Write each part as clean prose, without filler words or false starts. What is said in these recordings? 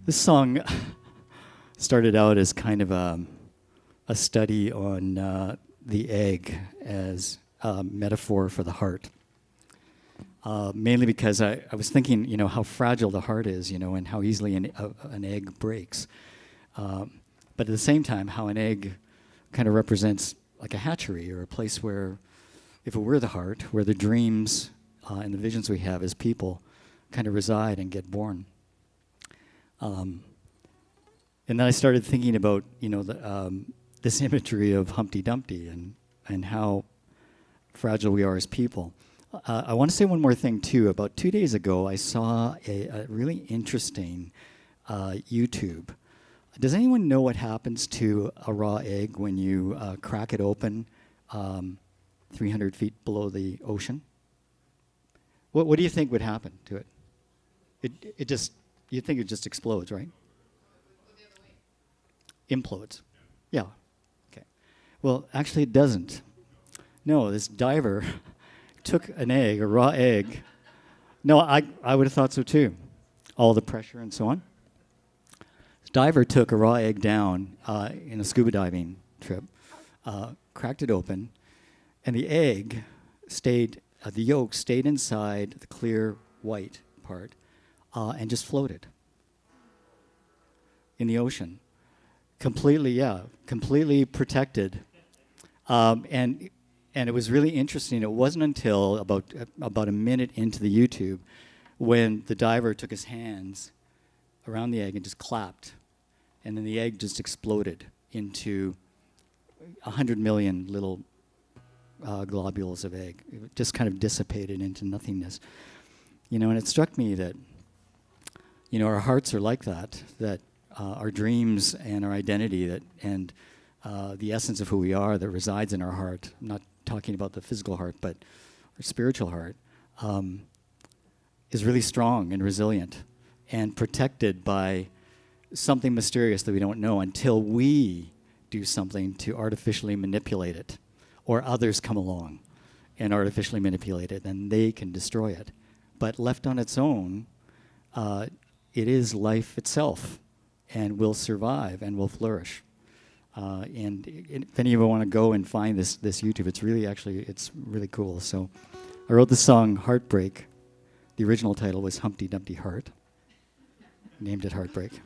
This song started out as kind of a study on the egg as a metaphor for the heart. Mainly because I was thinking, how fragile the heart is, and how easily an egg breaks. But at the same time, how an egg kind of represents like a hatchery or a place where, if it were the heart, where the dreams and the visions we have as people kind of reside and get born. And then I started thinking about, this imagery of Humpty Dumpty and how fragile we are as people. I want to say one more thing, too. About 2 days ago, I saw a really interesting YouTube. Does anyone know what happens to a raw egg when you crack it open 300 feet below the ocean? What do you think would happen to it? You think it just explodes, right? Implodes. Yeah. Okay. Well, actually, it doesn't. No, this diver took an egg, a raw egg. No, I would have thought so too. All the pressure and so on. This diver took a raw egg down in a scuba diving trip, cracked it open, and the egg stayed, the yolk stayed inside the clear white part and just floated in the ocean. Completely protected. And it was really interesting. It wasn't until about a minute into the YouTube when the diver took his hands around the egg and just clapped. And then the egg just exploded into 100 million little globules of egg. It just kind of dissipated into nothingness. And it struck me that, our hearts are like that our dreams and our identity and the essence of who we are that resides in our heart, I'm not talking about the physical heart, but our spiritual heart, is really strong and resilient and protected by something mysterious that we don't know until we do something to artificially manipulate it, or others come along and artificially manipulate it, and they can destroy it. But left on its own, it is life itself, and will survive and will flourish. And if any of you want to go and find this YouTube, it's really cool. So I wrote the song Heartbreak. The original title was Humpty Dumpty Heart. Named it Heartbreak.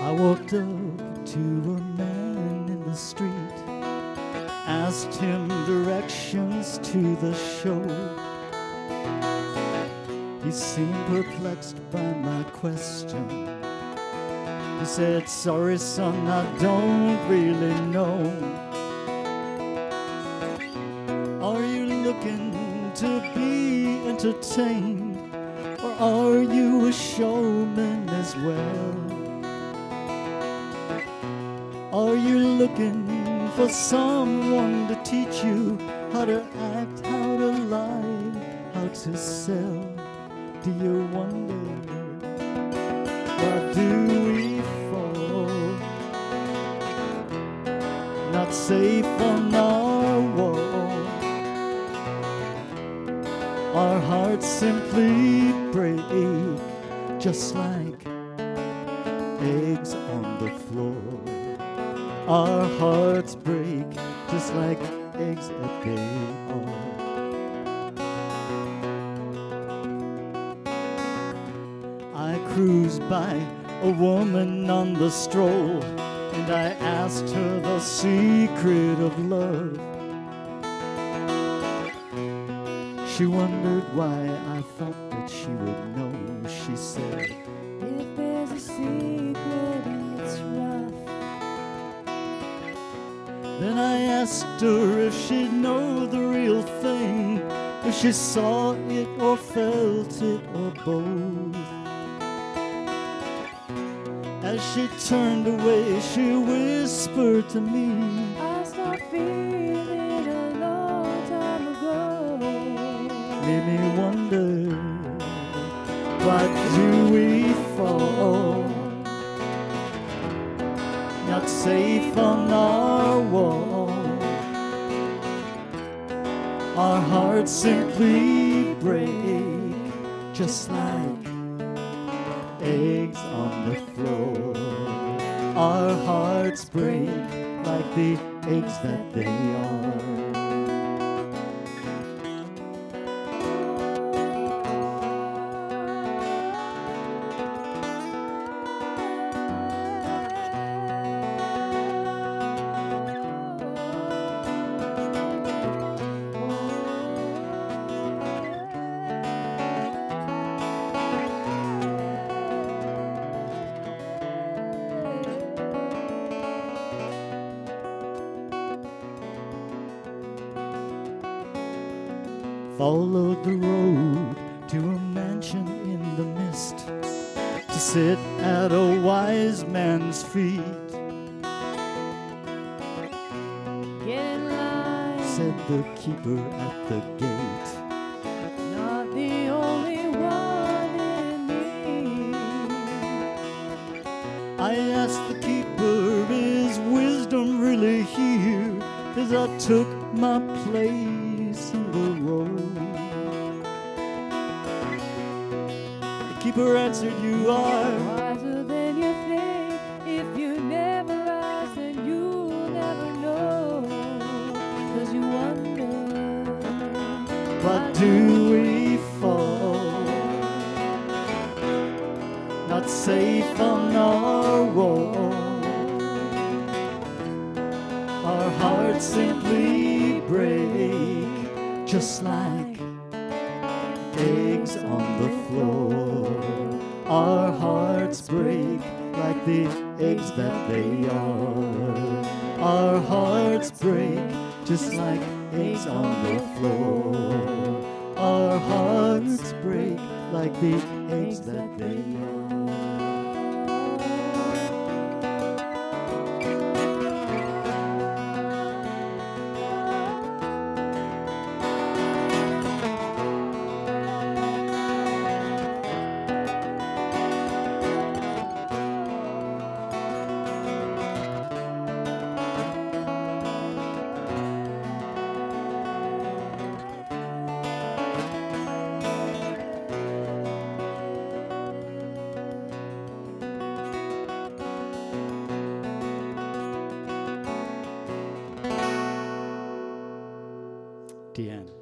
I walked up to a man in the street, asked him directions to the show. He seemed perplexed by my question. He said, "Sorry, son, I don't really know. Are you looking to be entertained, or are you a showman as well? Are you looking for someone to teach you how to act, how to lie, how to sell? Do you wonder, why do we fall? Not safe on our wall. Our hearts simply break, just like eggs on the floor. Our hearts break just like eggs that they are." I cruised by a woman on the stroll, and I asked her the secret of love. She wondered why I thought that she would know. She said, "If there's a secret and it's rough." Then I asked her if she'd know the real thing, if she saw it or felt it or both. As she turned away, she whispered to me, "I stopped feeling a long time ago." Made me wonder, why do we fall? not safe on our wall. Our hearts simply break, just like eggs on the floor. Our hearts break like the eggs that they are. Followed the road to a mansion in the mist, to sit at a wise man's feet. Get in line, said the keeper at the gate. not the only one in need. I asked the keeper, is wisdom really here? As I took my place in the road. The keeper answered, you are Wiser than you think. If you never ask, then you'll never know. 'Cause you wonder, but do we fall? Not safe on our wall. Our hearts simply break, just like eggs on the floor. Our hearts break like the eggs that they are. Our hearts break just like eggs on the floor. Our hearts break like the eggs that they are. The end.